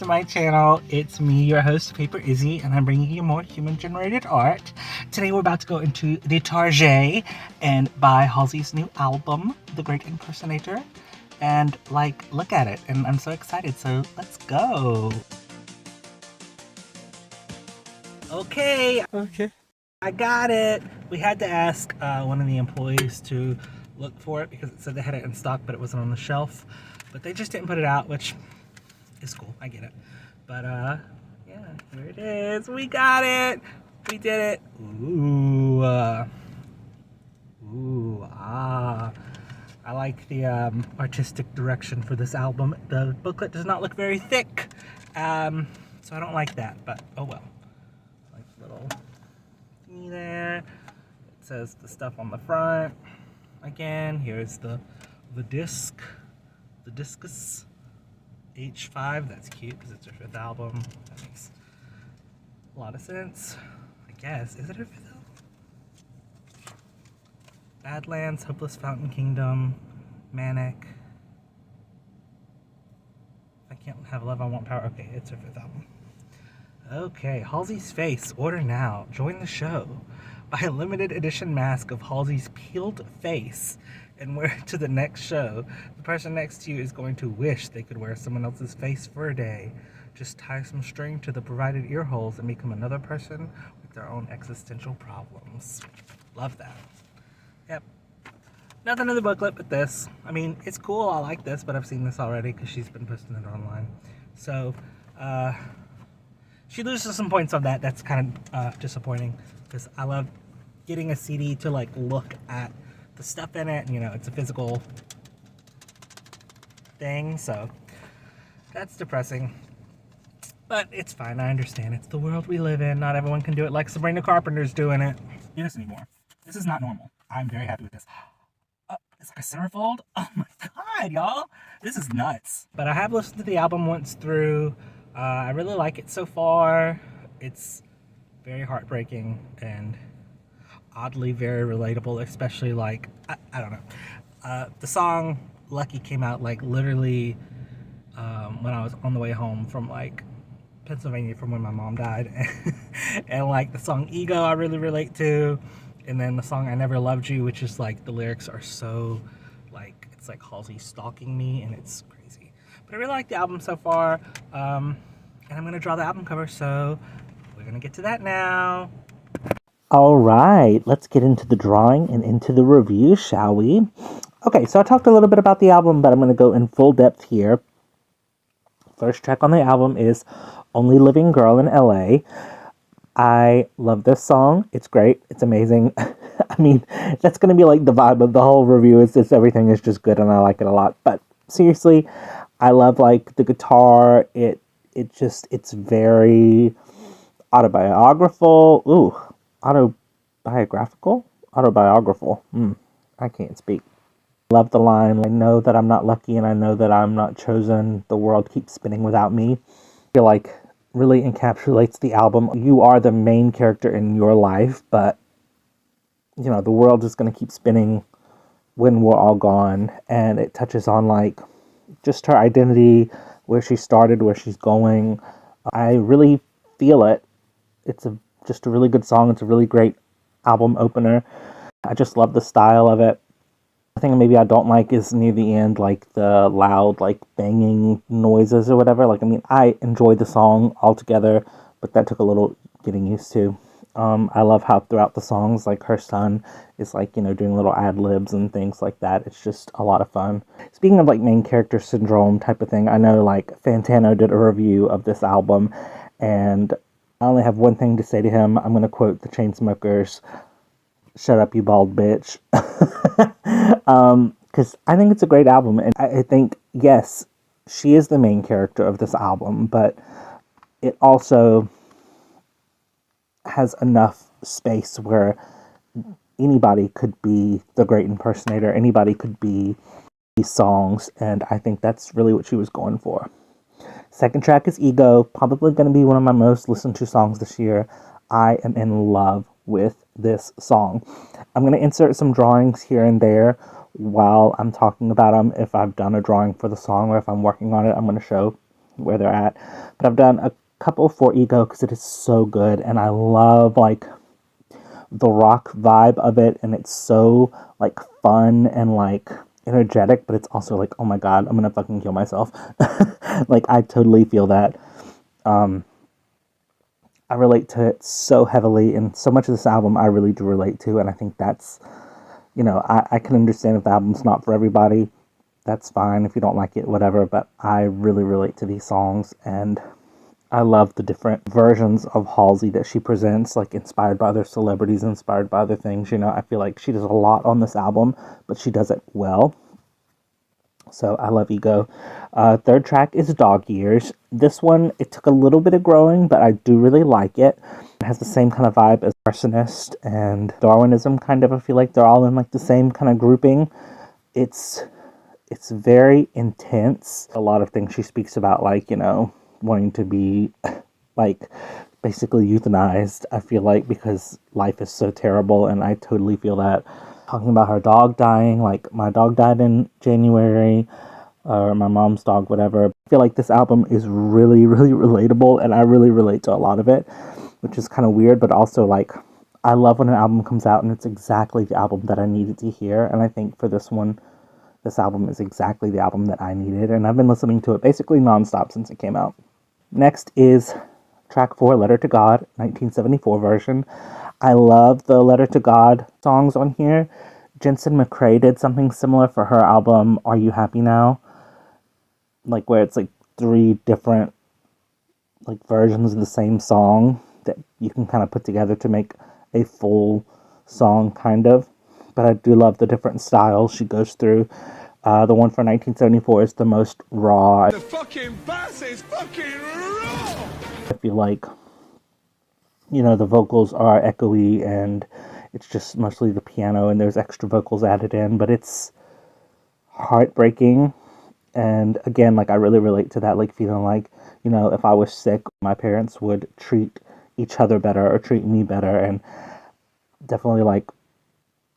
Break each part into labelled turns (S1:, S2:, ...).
S1: to my channel. It's me, your host, Paper Izzy, and I'm bringing you more human-generated art. Today we're about to go into the Target and buy Halsey's new album, The Great Impersonator, and look at it, and I'm so excited, so let's go. Okay, I got it. We had to ask one of the employees to look for it because it said they had it in stock, but it wasn't on the shelf. But they just didn't put it out, which is cool. I get it. But yeah, here it is. We got it. We did it. Ooh, I like the artistic direction for this album. The booklet does not look very thick, so I don't like that. But oh well. Like little thingy there. It says the stuff on the front. Again, here's the disc, the discus H5. That's cute because it's her 5th album. That makes a lot of sense, I guess. Is it her 5th album? Badlands, Hopeless Fountain Kingdom, Manic. I can't have love, I want power. Okay, it's her 5th album. Okay, Halsey's face. Order now. Join the show. Buy a limited edition mask of Halsey's peeled face and wear it to the next show. The person next to you is going to wish they could wear someone else's face for a day. Just tie some string to the provided ear holes and become another person with their own existential problems. Love that. Yep. Nothing in the booklet but this. I mean, it's cool. I like this, but I've seen this already because she's been posting it online. So, she loses some points on that. That's kind of disappointing because I love getting a CD to look at the stuff in it. You know, it's a physical thing, so that's depressing. But it's fine. I understand. It's the world we live in. Not everyone can do it like Sabrina Carpenter's doing it. Do this anymore. This is not normal. I'm very happy with this. It's like a centerfold. Oh my god, y'all. This is nuts. But I have listened to the album once through. I really like it so far. It's very heartbreaking and oddly very relatable, especially I don't know. The song Lucky came out literally when I was on the way home from Pennsylvania from when my mom died. And the song Ego I really relate to. And then the song I Never Loved You, which is the lyrics are so it's like Halsey stalking me, and it's crazy. But I really like the album so far. And I'm going to draw the album cover, so we're going to get to that now. All right, let's get into the drawing and into the review, shall we? Okay, so I talked a little bit about the album, but I'm going to go in full depth here. First track on the album is Only Living Girl in LA. I love this song. It's great. It's amazing. I mean, that's going to be the vibe of the whole review. Is just everything is just good and I like it a lot. But seriously, I love the guitar. It's very autobiographical. Autobiographical. I can't speak. Love the line, I know that I'm not lucky and I know that I'm not chosen. The world keeps spinning without me. I feel really encapsulates the album. You are the main character in your life, but the world is going to keep spinning when we're all gone. And it touches on just her identity, where she started, where she's going. I really feel it. It's just a really good song. It's a really great album opener. I just love the style of it. The thing maybe I don't like is near the end, the loud, banging noises or whatever. I enjoyed the song altogether, but that took a little getting used to. I love how throughout the songs, her son is, doing little ad-libs and things like that. It's just a lot of fun. Speaking of, main character syndrome type of thing, I know, Fantano did a review of this album, and I only have one thing to say to him. I'm going to quote the Chainsmokers, "Shut up, you bald bitch." Because I think it's a great album, and I think, yes, she is the main character of this album, but it also has enough space where anybody could be the great impersonator, anybody could be these songs, and I think that's really what she was going for. Second track is Ego, probably going to be one of my most listened to songs this year. I am in love with this song. I'm going to insert some drawings here and there while I'm talking about them. If I've done a drawing for the song or if I'm working on it, I'm going to show where they're at. But I've done a couple for Ego because it is so good, and I love like the rock vibe of it, and it's so like fun and like energetic, but it's also like, oh my god, I'm gonna fucking kill myself. Like I totally feel that. I relate to it so heavily, and so much of this album I really do relate to, and I think that's, I can understand if the album's not for everybody. That's fine if you don't like it, whatever, but I really relate to these songs, and I love the different versions of Halsey that she presents, like inspired by other celebrities, inspired by other things. I feel like she does a lot on this album, but she does it well. So I love Ego. Third track is Dog Years. This one, it took a little bit of growing, but I do really like it. It has the same kind of vibe as Arsonist and Darwinism, kind of. I feel like they're all in like the same kind of grouping. It's very intense. A lot of things she speaks about, like, wanting to be like basically euthanized, I feel like, because life is so terrible, and I totally feel that. Talking about her dog dying, like my dog died in January, or my mom's dog, whatever. I feel like this album is really, really relatable, and I really relate to a lot of it, which is kind of weird, but also like I love when an album comes out and it's exactly the album that I needed to hear, and I think for this one, this album is exactly the album that I needed, and I've been listening to it basically nonstop since it came out. Next is track 4, Letter to God, 1974 version. I love the Letter to God songs on here. Jensen McCrae did something similar for her album, Are You Happy Now? Like where it's like 3 different like versions of the same song that you can kind of put together to make a full song, kind of. But I do love the different styles she goes through. The one for 1974 is the most raw.
S2: The fucking bass is fucking raw!
S1: I feel like, the vocals are echoey, and it's just mostly the piano, and there's extra vocals added in, but it's heartbreaking. And again, like I really relate to that, like feeling like, if I was sick, my parents would treat each other better or treat me better. And definitely like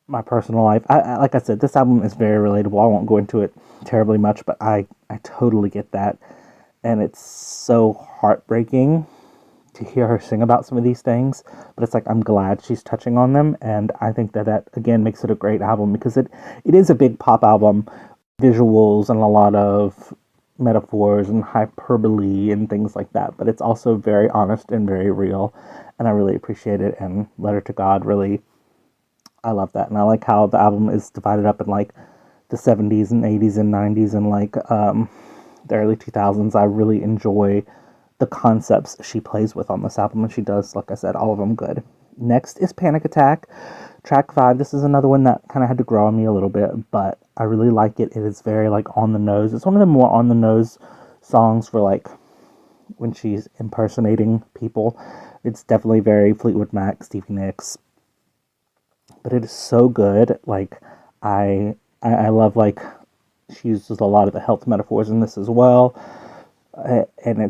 S1: my personal life. Like I said, this album is very relatable. I won't go into it terribly much, but I totally get that. And it's so heartbreaking to hear her sing about some of these things, but it's like I'm glad she's touching on them, and I think that again makes it a great album, because it is a big pop album, visuals and a lot of metaphors and hyperbole and things like that, but it's also very honest and very real, and I really appreciate it. And Letter to God, really, I love that, and I like how the album is divided up in like the 70s and 80s and 90s and like the early 2000s. I really enjoy the concepts she plays with on this album, and she does, like I said, all of them good. Next is Panic Attack, track 5. This is another one that kind of had to grow on me a little bit, but I really like it. It is very like on the nose. It's one of the more on the nose songs for like when she's impersonating people. It's definitely very Fleetwood Mac, Stevie Nicks, but it is so good. Like I love like she uses a lot of the health metaphors in this as well. And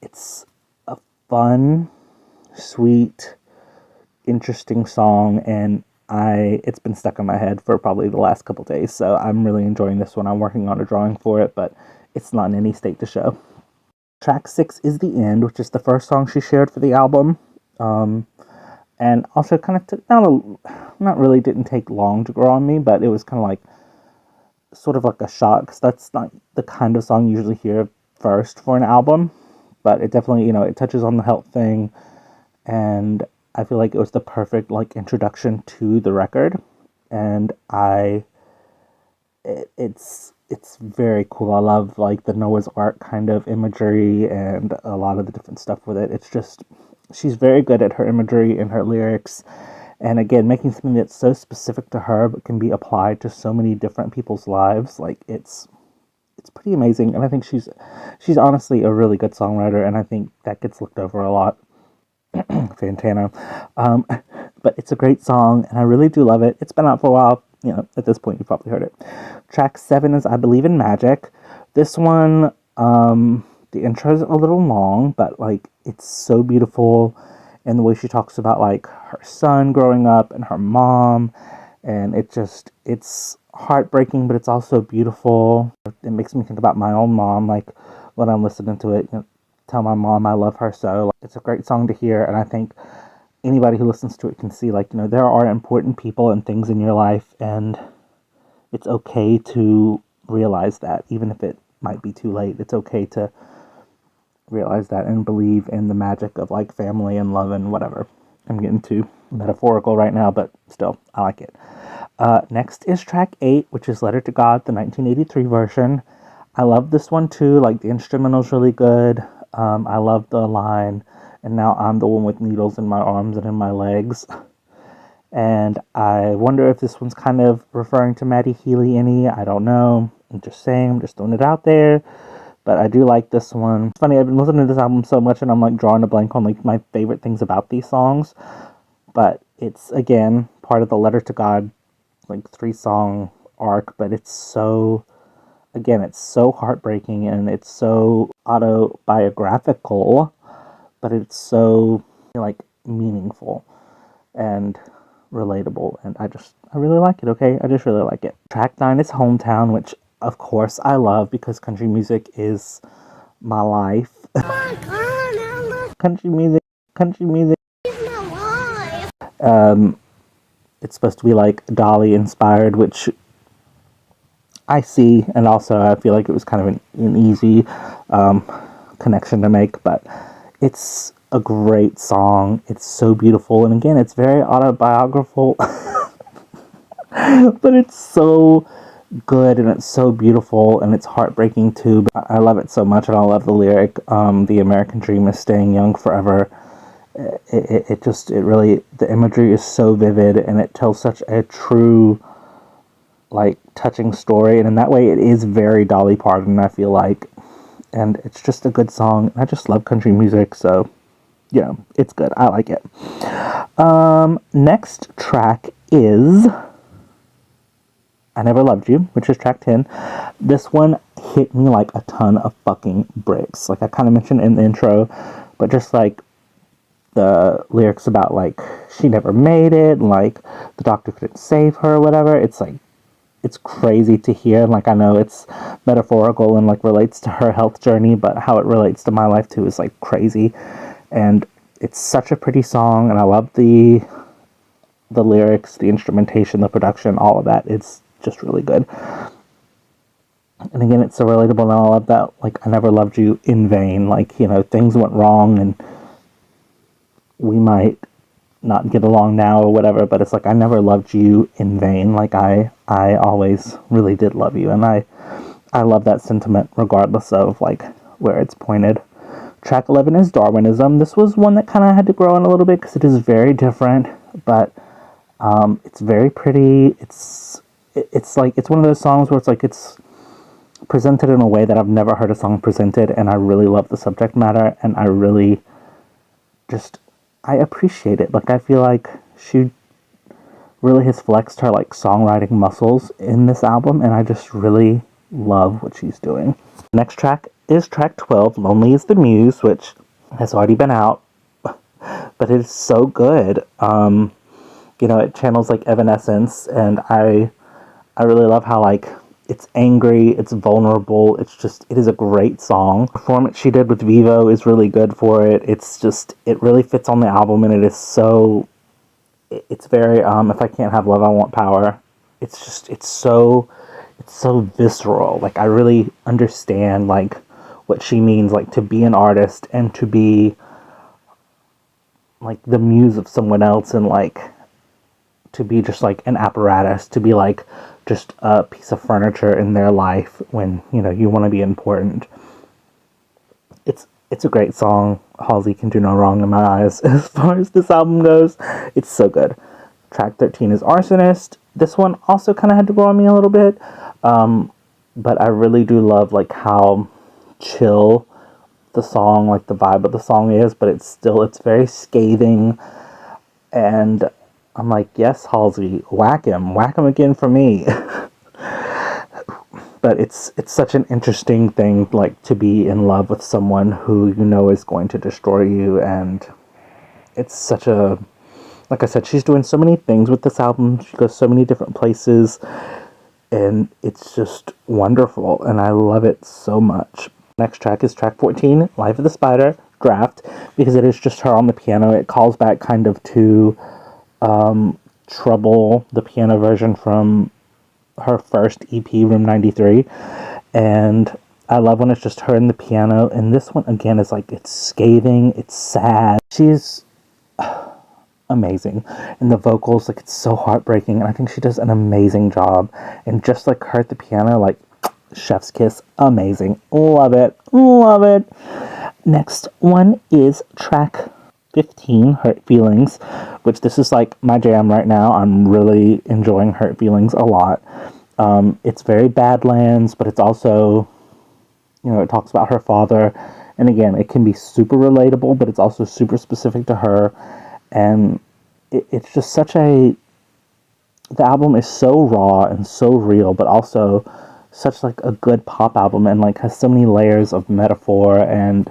S1: it's a fun, sweet, interesting song, and it's been stuck in my head for probably the last couple days, so I'm really enjoying this one. I'm working on a drawing for it, but it's not in any state to show. Track 6 is The End, which is the first song she shared for the album, and also kind of took down didn't take long to grow on me, but it was kind of like sort of like a shock, because that's not the kind of song you usually hear first for an album, but it definitely, it touches on the health thing, and I feel like it was the perfect like introduction to the record, and it's very cool. I love like the Noah's Ark kind of imagery and a lot of the different stuff with it. It's just, she's very good at her imagery and her lyrics, and again, making something that's so specific to her but can be applied to so many different people's lives. Like it's pretty amazing, and I think she's honestly a really good songwriter, and I think that gets looked over a lot. Fantano. But it's a great song, and I really do love it. It's been out for a while. At this point, you've probably heard it. Track 7 is I Believe in Magic. This one, the intro is a little long, but like it's so beautiful, and the way she talks about like her son growing up and her mom, and it's heartbreaking, but it's also beautiful. It makes me think about my own mom, like when I'm listening to it. Tell my mom I love her so. Like, it's a great song to hear, and I think anybody who listens to it can see, like, there are important people and things in your life, and it's okay to realize that, even if it might be too late. It's okay to realize that and believe in the magic of, like, family and love and whatever. I'm getting too metaphorical right now, but still, I like it. Next is track 8, which is Letter to God, the 1983 version. I love this one too. Like, the instrumental's really good. I love the line, and now I'm the one with needles in my arms and in my legs. And I wonder if this one's kind of referring to Maddie Healy. I don't know. I'm just saying, I'm just throwing it out there. But I do like this one. It's funny, I've been listening to this album so much, and I'm like drawing a blank on like my favorite things about these songs. But it's, again, part of the Letter to God, like, 3-song arc. But it's so, again, it's so heartbreaking, and it's so autobiographical, but it's so, like, meaningful and relatable, and I really like it. Okay, I just really like it. Track 9 is Hometown, which of course I love because country music is my life. country music is my life. It's supposed to be like Dolly inspired, which I see, and also I feel like it was kind of an easy connection to make, but it's a great song. It's so beautiful, and again, it's very autobiographical, but it's so good, and it's so beautiful, and it's heartbreaking too. But I love it so much, and I love the lyric, the American dream is staying young forever. It really, the imagery is so vivid, and it tells such a true, like, touching story, and in that way it is very Dolly Parton, I feel like, and it's just a good song. I just love country music, so it's good. I like it. Next track is I Never Loved You, which is track 10. This one hit me like a ton of fucking bricks. Like I kind of mentioned in the intro, but just like the lyrics about like she never made it, like the doctor couldn't save her or whatever. It's like, it's crazy to hear. Like, I know it's metaphorical and like relates to her health journey, but how it relates to my life too is like crazy. And it's such a pretty song, and I love the lyrics, the instrumentation, the production, all of that. It's just really good. And again, it's so relatable, and I love that, like, I never loved you in vain. Like, things went wrong, and we might not get along now or whatever, but it's like, I never loved you in vain. Like, I always really did love you, and I love that sentiment regardless of, like, where it's pointed. Track 11 is Darwinism. This was one that kind of had to grow on a little bit because it is very different, but it's very pretty. It's like, it's one of those songs where it's like, it's presented in a way that I've never heard a song presented, and I really love the subject matter, and I really I appreciate it. Like, I feel like she really has flexed her, like, songwriting muscles in this album, and I just really love what she's doing. Next track is track 12, Lonely is the Muse, which has already been out, but it is so good. It channels, like, Evanescence, and I really love how, like, it's angry, it's vulnerable, it is a great song. The performance she did with Vivo is really good for it. It really fits on the album, and it's very, If I Can't Have Love, I Want Power. It's so visceral. Like, I really understand, like, what she means, like, to be an artist and to be, like, the muse of someone else, and, like, to be just, like, an apparatus, to be, like, just a piece of furniture in their life when, you want to be important. It's a great song. Halsey can do no wrong in my eyes as far as this album goes. It's so good. Track 13 is Arsonist. This one also kind of had to grow on me a little bit, but I really do love, like, how chill the song, like, the vibe of the song is, but it's very scathing, and I'm like, yes, Halsey, whack him again for me. But it's such an interesting thing, like, to be in love with someone who is going to destroy you, and it's such a, like I said, she's doing so many things with this album. She goes so many different places, and it's just wonderful, and I love it so much. Next track is track 14, Life of the Spider, Draft, because it is just her on the piano. It calls back kind of to Trouble, the piano version from her first EP, Room 93. And I love when it's just her and the piano. And this one, again, is like, it's scathing, it's sad. She's amazing. And the vocals, like, it's so heartbreaking. And I think she does an amazing job. And just like her at the piano, like, chef's kiss, amazing. Love it. Love it. Next one is track 15, Hurt Feelings, which this is like my jam right now. I'm really enjoying Hurt Feelings a lot. It's very Badlands, but it's also, you know, it talks about her father. And again, it can be super relatable, but it's also super specific to her. And it's just such a, the album is so raw and so real, but also such like a good pop album, and like has so many layers of metaphor and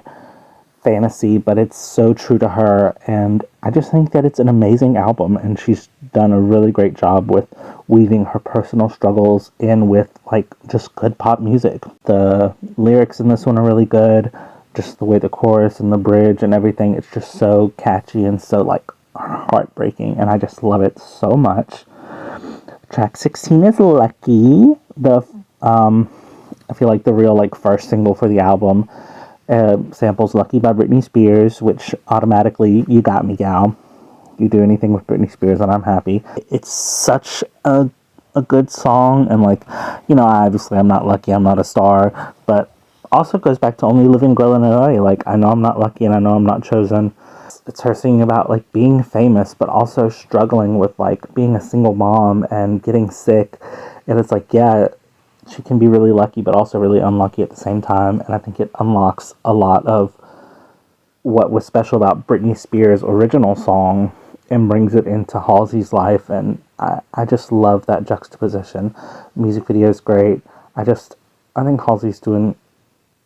S1: fantasy, but it's so true to her. And I just think that it's an amazing album, and she's done a really great job with weaving her personal struggles in with like just good pop music. The lyrics in this one are really good, just the way the chorus and the bridge and everything, it's just so catchy and so like heartbreaking, and I just love it so much. Track 16 is Lucky, the I feel like the real like first single for the album. Samples Lucky by Britney Spears, which automatically, you got me, gal. You do anything with Britney Spears and I'm happy. It's such a good song, and like, you know, obviously I'm not lucky, I'm not a star, but also goes back to Only Living Girl in LA. Like, I know I'm not lucky and I know I'm not chosen. It's her singing about like being famous, but also struggling with like being a single mom and getting sick. And it's like, yeah, she can be really lucky, but also really unlucky at the same time. And I think it unlocks a lot of what was special about Britney Spears' original song and brings it into Halsey's life. And I just love that juxtaposition. Music video is great. I think Halsey's doing,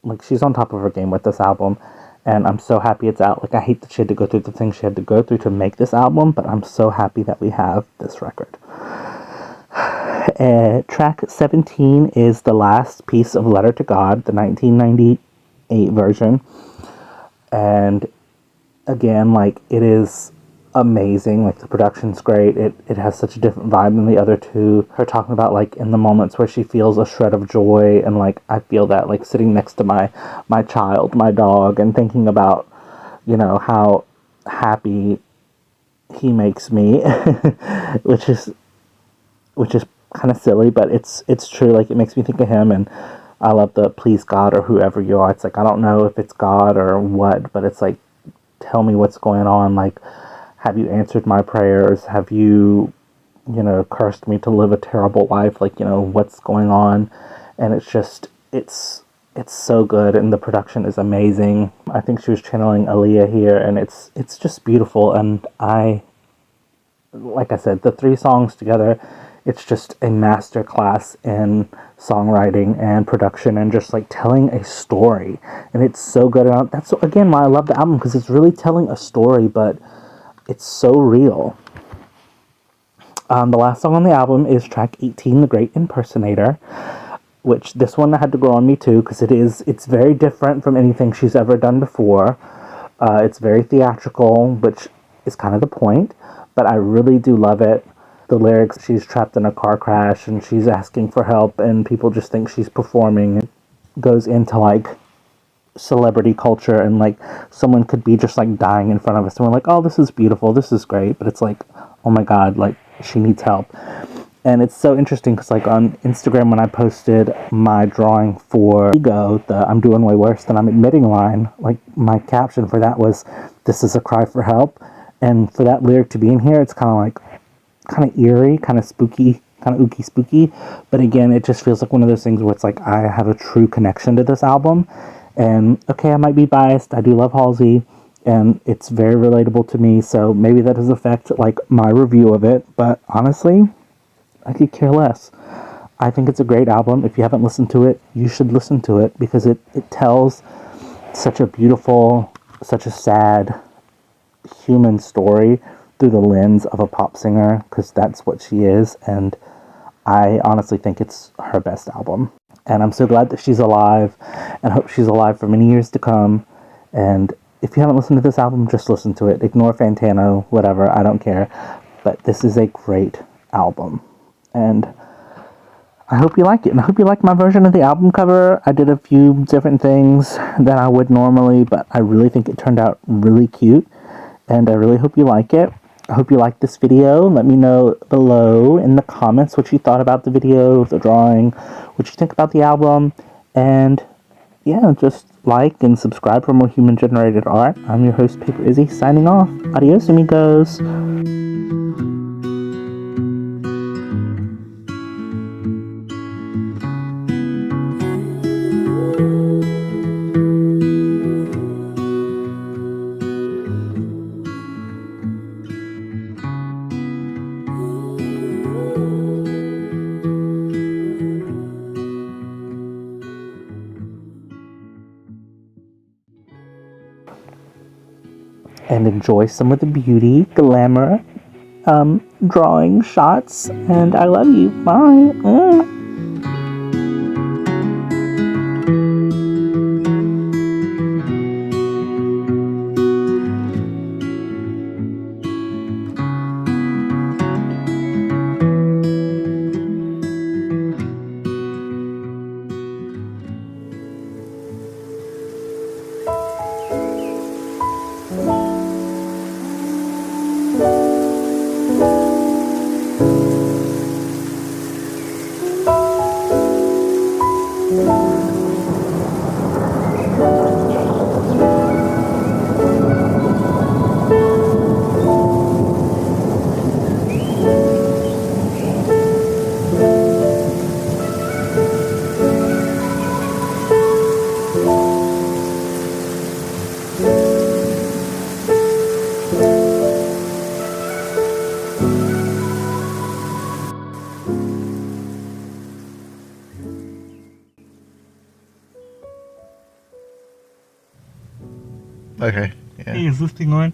S1: like, she's on top of her game with this album. And I'm so happy it's out. Like, I hate that she had to go through the things she had to go through to make this album, but I'm so happy that we have this record. Track 17 is the last piece of Letter to God, the 1998 version. And again, like, it is amazing. Like, the production's great. It has such a different vibe than the other two. Her talking about, like, in the moments where she feels a shred of joy, and like, I feel that, like, sitting next to my child, my dog, and thinking about, you know, how happy he makes me, which is kind of silly, but it's true. Like, it makes me think of him. And I love the please God or whoever you are. It's like, I don't know if it's God or what, but it's like, tell me what's going on. Like, have you answered my prayers? Have you, you know, cursed me to live a terrible life? Like, you know, what's going on? And it's just, it's so good, and the production is amazing. I think she was channeling Aaliyah here, and it's just beautiful. And like I said, the three songs together, it's just a master class in songwriting and production and just like telling a story. And it's so good. And that's again why I love the album, because it's really telling a story, but it's so real. The last song on the album is track 18, The Great Impersonator, which this one had to grow on me too, because it's very different from anything she's ever done before. It's very theatrical, which is kind of the point, but I really do love it. The lyrics, she's trapped in a car crash and she's asking for help, and people just think she's performing. It goes into like celebrity culture, and like someone could be just like dying in front of us and we're like, oh, this is beautiful, this is great, but it's like, oh my god, like, she needs help. And it's so interesting because like on Instagram, when I posted my drawing for Ego, the I'm doing way worse than I'm admitting line, like, my caption for that was, this is a cry for help. And for that lyric to be in here, it's kind of eerie, kind of spooky, kind of ooky spooky. But again, it just feels like one of those things where it's like, I have a true connection to this album. And okay, I might be biased, I do love Halsey, and it's very relatable to me, so maybe that does affect like my review of it, but honestly, I could care less. I think it's a great album. If you haven't listened to it, you should listen to it, because it tells such a beautiful, such a sad human story through the lens of a pop singer, because that's what she is. And I honestly think it's her best album. And I'm so glad that she's alive, and hope she's alive for many years to come. And if you haven't listened to this album, just listen to it. Ignore Fantano, whatever, I don't care. But this is a great album. And I hope you like it. And I hope you like my version of the album cover. I did a few different things than I would normally, but I really think it turned out really cute. And I really hope you like it. I hope you like this video. Let me know below in the comments what you thought about the video, the drawing, what you think about the album. And yeah, just like and subscribe for more human-generated art. I'm your host, Paper Izzy, signing off. Adios, amigos. And enjoy some of the beauty, glamour, drawing shots. And I love you. Bye.
S3: Okay. Yeah.
S1: Hey, is this thing on?